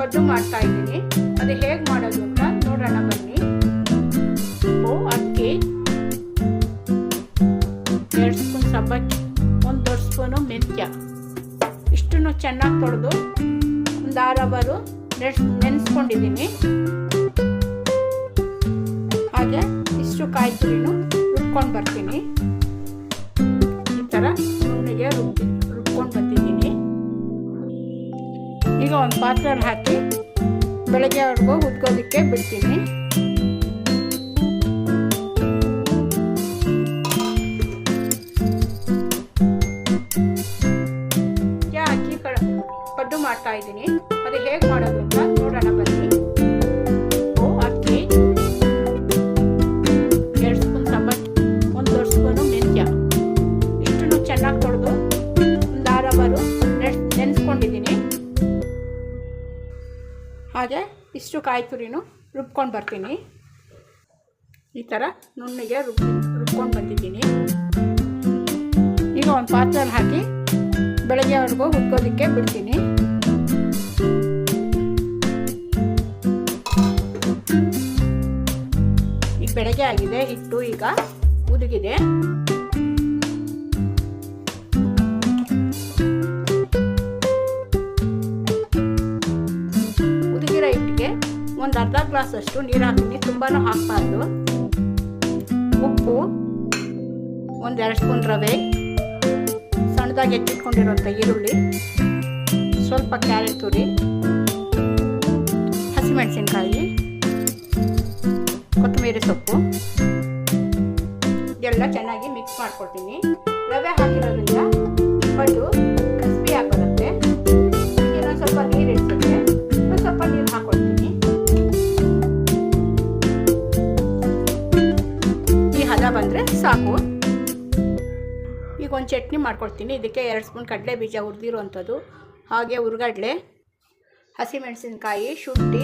ಪಡ್ಡು ಮಾಡ್ತಾ ಇದ್ದೀನಿ. ಅದು ಹೇಗೆ ಮಾಡೋದು ಅಂತ ನೋಡೋಣ ಬನ್ನಿ. ಅಕ್ಕಿ, 2 ಸ್ಪೂನ್ ಸಬ್ಬಕ್ಕಿ, 1 ದೊಡ್ಡ ಸ್ಪೂನು ಮೆಂತ್ಯ, ಇಷ್ಟನ್ನು ಚೆನ್ನಾಗಿ ತೊಳೆದು ಒಂದು 6 ಅವರು ನೆನೆಸ್ಕೊಂಡಿದ್ದೀನಿ. ಹಾಗೆ ಇಷ್ಟು ಕಾಯಿ ತುರಿನೂ ರುಬ್ಕೊಂಡು ಬರ್ತೀನಿ. ಈ ಥರ ನುಣ್ಣಗೆ ರುಬ್ಕೊಂಡು ಬಂದಿದ್ದೀನಿ. ಈಗ ಒಂದು ಪಾತ್ರೆಯಲ್ಲಿ ಹಾಕಿ ಬೆಳಗ್ಗೆವರೆಗೂ ಉದ್ಕೋದಕ್ಕೆ ಬಿಡ್ತೀನಿ. ಹಾಕಿ ಪಡ್ಡು ಮಾಡ್ತಾ ಇದ್ದೀನಿ. ಅದು ಹೇಗೆ ಮಾಡೋದು ಅಂತ ನೋಡೋಣ ಬನ್ನಿ. ಅಕ್ಕಿ, 2 ಸ್ಪೂನ್ ಸಬ್ಬಕ್ಕಿ, 1 ದೊಡ್ಡ ಸ್ಪೂನು ಮೆಂತ್ಯ, ಇಷ್ಟನ್ನು ಚೆನ್ನಾಗಿ ತೊಳೆದು ಒಂದು 6 ಅವರು ನೆನೆಸ್ಕೊಂಡಿದ್ದೀನಿ. ಹಾಗೆ ಇಷ್ಟು ಕಾಯಿ ತುರಿನೂ ರುಬ್ಕೊಂಡು ಬರ್ತೀನಿ. ಈ ಥರ ನುಣ್ಣಗೆ ರುಬ್ಕೊಂಡು ಬಂದಿದ್ದೀನಿ. ಈಗ ಒಂದು ಪಾತ್ರೆಯಲ್ಲಿ ಹಾಕಿ ಬೆಳಗ್ಗೆವರೆಗೂ ಉದ್ಕೋದಕ್ಕೆ ಬಿಡ್ತೀನಿ. ಈಗ ಬೆಳಗ್ಗೆ ಆಗಿದೆ, ಹಿಟ್ಟು ಈಗ ಉದುಗಿದೆ. ಉದುಗಿರೋ ಹಿಟ್ಟಿಗೆ ಒಂದು ಅರ್ಧ ಗ್ಲಾಸ್ ಅಷ್ಟು ನೀರು ಹಾಕ್ತೀನಿ. ತುಂಬಾನು ಹಾಕಬಾರ್ದು. ಉಪ್ಪು, 1-2 ಸ್ಪೂನ್ ರವೆ, ಸಣ್ಣದಾಗಿ ಹೆಚ್ಚಿಟ್ಕೊಂಡಿರೋಂಥ ಈರುಳ್ಳಿ, ಸ್ವಲ್ಪ ಕ್ಯಾರೆಟ್ ತುರಿ, ಹಸಿಮೆಣಸಿನ್ಕಾಯಿ, ಕೊತ್ತಂಬರಿ ಸೊಪ್ಪು ಎಲ್ಲ ಚೆನ್ನಾಗಿ ಮಿಕ್ಸ್ ಮಾಡ್ಕೊಳ್ತೀನಿ. ರವೆ ಹಾಕಿರೋದ್ರಿಂದ ಪಡ್ಡು ಕ್ರಿಸ್ಪಿ ಆಗಿರುತ್ತೆ. ಇನ್ನೊಂದು ಸ್ವಲ್ಪ ನೀರು ಇಡ್ತೀನಿ. ಸ್ವಲ್ಪ ನೀರು ಹಾಕೊಳ್ತೀನಿ. ಈ ಹದ ಬಂದರೆ ಸಾಕು. ಈಗ ಒಂದು ಚಟ್ನಿ ಮಾಡ್ಕೊಳ್ತೀನಿ. ಇದಕ್ಕೆ 2 ಸ್ಪೂನ್ ಕಡಲೆ ಬೀಜ ಹುರಿದಿರುವಂಥದ್ದು, ಹಾಗೆ ಹುರ್ಗಡ್ಲೆ, ಹಸಿಮೆಣಸಿನ್ಕಾಯಿ, ಶುಂಠಿ,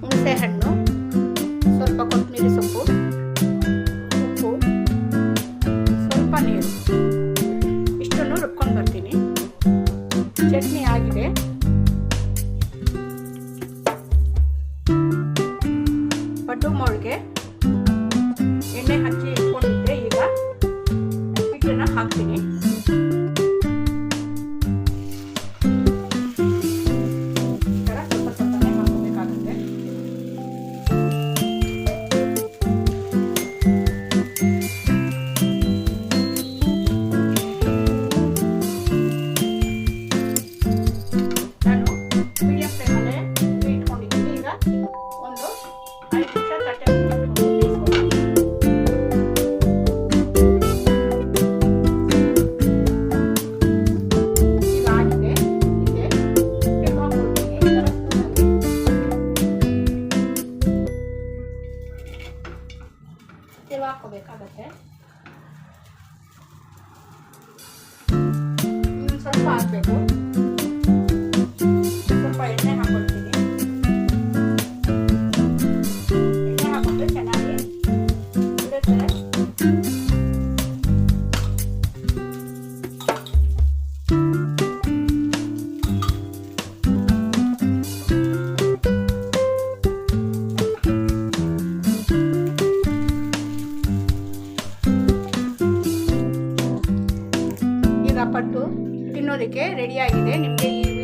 ಹುಣಸೆಹಣ್ಣು, ಸ್ವಲ್ಪ ಕೊತ್ತಂಬರಿ ಸೊಪ್ಪು, ಉಪ್ಪು, ಸ್ವಲ್ಪ ನೀರು, ಇಷ್ಟನ್ನು ರುಬ್ಕೊಂಡು ಬರ್ತೀನಿ. ಚಟ್ನಿ ಆಗಿದೆ. ಪಡ್ಡು ಮೊಳಗೆ ಎಣ್ಣೆ ಹಚ್ಚಿ ಇಟ್ಕೊಂಡಿದ್ದೆ. ಈಗ ಹಿಟ್ಟನ್ನು ಹಾಕ್ತೀನಿ. ಸ್ವಲ್ಪ ಸ್ವಲ್ಪನೇ ಹಾಕಬೇಕಾಗುತ್ತೆ. ನಾನು ಮೀಡಿಯಂ ಫ್ಲೇಮಲ್ಲೇ ಇಟ್ಕೊಂಡಿದ್ದೀನಿ. ಈಗ ಒಂದು 5 ನಿಮಿಷ ತಟ್ಟೆ ಹಾಕೋಬೇಕಾಗತ್ತೆ. ಇನ್ನೊಂದು ಸ್ವಲ್ಪ ಹಾಕಬೇಕು. ಸ್ವಲ್ಪ ಎಣ್ಣೆ ಹಾಕೊಳ್ತೀನಿ. ಎಣ್ಣೆ ಹಾಕೊಂಡ್ರೆ ಚೆನ್ನಾಗಿ ಇರುತ್ತೆ. ಪಡ್ಡು ತಿನ್ನೋದಕ್ಕೆ ರೆಡಿಯಾಗಿದೆ. ನಿಮಗೆ ಈ